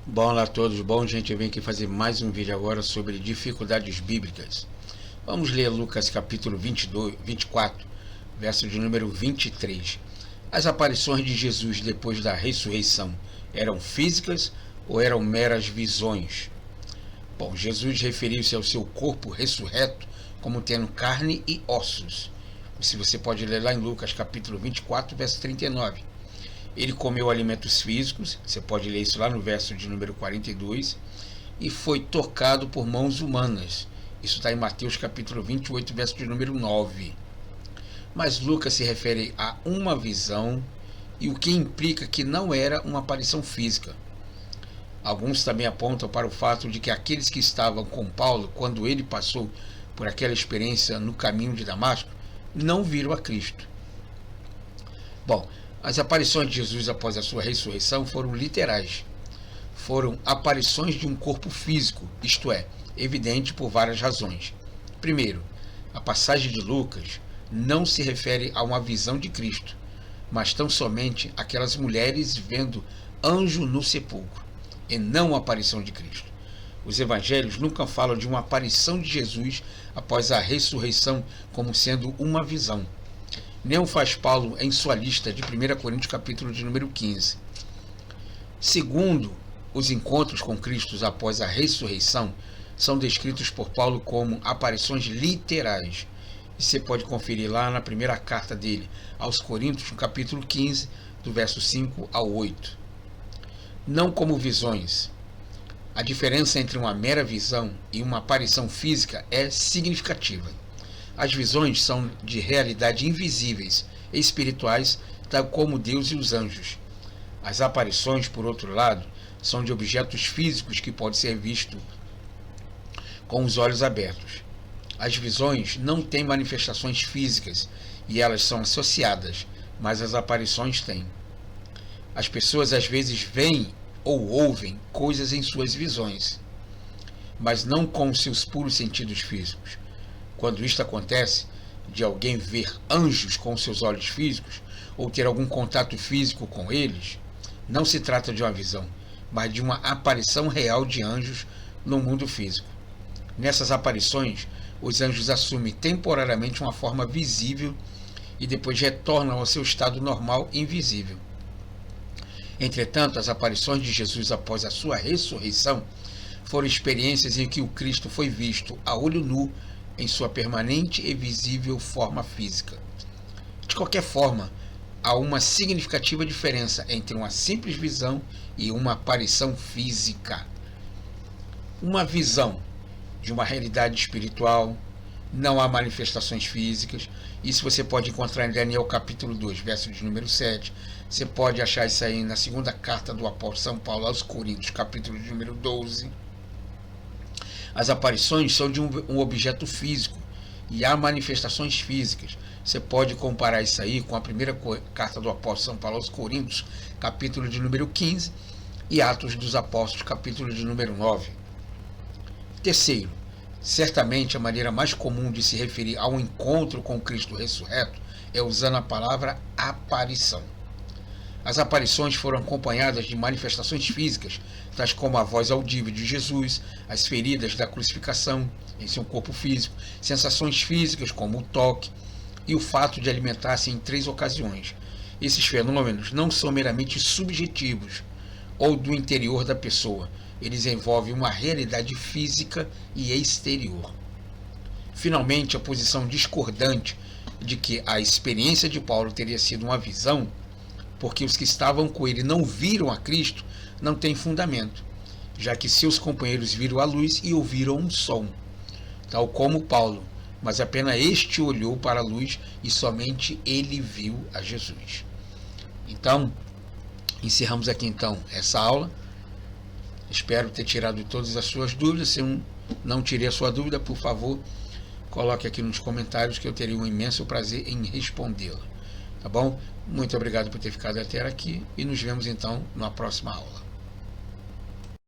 Bom, olá a todos, bom gente, eu venho aqui fazer mais um vídeo agora sobre dificuldades bíblicas. Vamos ler Lucas capítulo 24, verso de número 23. As aparições de Jesus depois da ressurreição eram físicas ou eram meras visões? Bom, Jesus referiu-se ao seu corpo ressurreto como tendo carne e ossos. Se você pode ler lá em Lucas capítulo 24, verso 39. Ele comeu alimentos físicos, você pode ler isso lá no verso de número 42, e foi tocado por mãos humanas. Isso está em Mateus capítulo 28, verso de número 9. Mas Lucas se refere a uma visão, e o que implica que não era uma aparição física. Alguns também apontam para o fato de que aqueles que estavam com Paulo, quando ele passou por aquela experiência no caminho de Damasco, não viram a Cristo. Bom, as aparições de Jesus após a sua ressurreição foram literais. Foram aparições de um corpo físico, isto é, evidente por várias razões. Primeiro, a passagem de Lucas não se refere a uma visão de Cristo, mas tão somente aquelas mulheres vendo anjo no sepulcro, e não a aparição de Cristo. Os evangelhos nunca falam de uma aparição de Jesus após a ressurreição como sendo uma visão. Nem o faz Paulo em sua lista de 1 Coríntios capítulo de número 15. Segundo, os encontros com Cristo após a ressurreição são descritos por Paulo como aparições literais. E você pode conferir lá na primeira carta dele aos Coríntios, no capítulo 15, do verso 5 ao 8. Não como visões. A diferença entre uma mera visão e uma aparição física é significativa. As visões são de realidade invisíveis e espirituais, tal como Deus e os anjos. As aparições, por outro lado, são de objetos físicos que podem ser vistos com os olhos abertos. As visões não têm manifestações físicas e elas são associadas, mas as aparições têm. As pessoas às vezes veem ou ouvem coisas em suas visões, mas não com seus puros sentidos físicos. Quando isto acontece, de alguém ver anjos com seus olhos físicos, ou ter algum contato físico com eles, não se trata de uma visão, mas de uma aparição real de anjos no mundo físico. Nessas aparições, os anjos assumem temporariamente uma forma visível e depois retornam ao seu estado normal invisível. Entretanto, as aparições de Jesus após a sua ressurreição foram experiências em que o Cristo foi visto a olho nu em sua permanente e visível forma física. De qualquer forma, há uma significativa diferença entre uma simples visão e uma aparição física. Uma visão de uma realidade espiritual, não há manifestações físicas. Isso você pode encontrar em Daniel capítulo 2, verso de número 7. Você pode achar isso aí na segunda carta do apóstolo São Paulo aos Coríntios, capítulo de número 12. As aparições são de um objeto físico e há manifestações físicas. Você pode comparar isso aí com a primeira carta do apóstolo São Paulo aos Coríntios, capítulo de número 15, e Atos dos Apóstolos, capítulo de número 9. Terceiro, certamente a maneira mais comum de se referir ao encontro com Cristo ressurreto é usando a palavra aparição. As aparições foram acompanhadas de manifestações físicas, tais como a voz audível de Jesus, as feridas da crucificação em seu corpo físico, sensações físicas como o toque e o fato de alimentar-se em 3 ocasiões. Esses fenômenos não são meramente subjetivos ou do interior da pessoa, eles envolvem uma realidade física e exterior. Finalmente, a posição discordante de que a experiência de Paulo teria sido uma visão, porque os que estavam com ele não viram a Cristo, não tem fundamento, já que seus companheiros viram a luz e ouviram um som, tal como Paulo, mas apenas este olhou para a luz e somente ele viu a Jesus. Então, encerramos aqui então essa aula. Espero ter tirado todas as suas dúvidas. Se eu não tirei a sua dúvida, por favor, coloque aqui nos comentários que eu teria um imenso prazer em respondê-la. Tá bom? Muito obrigado por ter ficado até aqui e nos vemos então na próxima aula.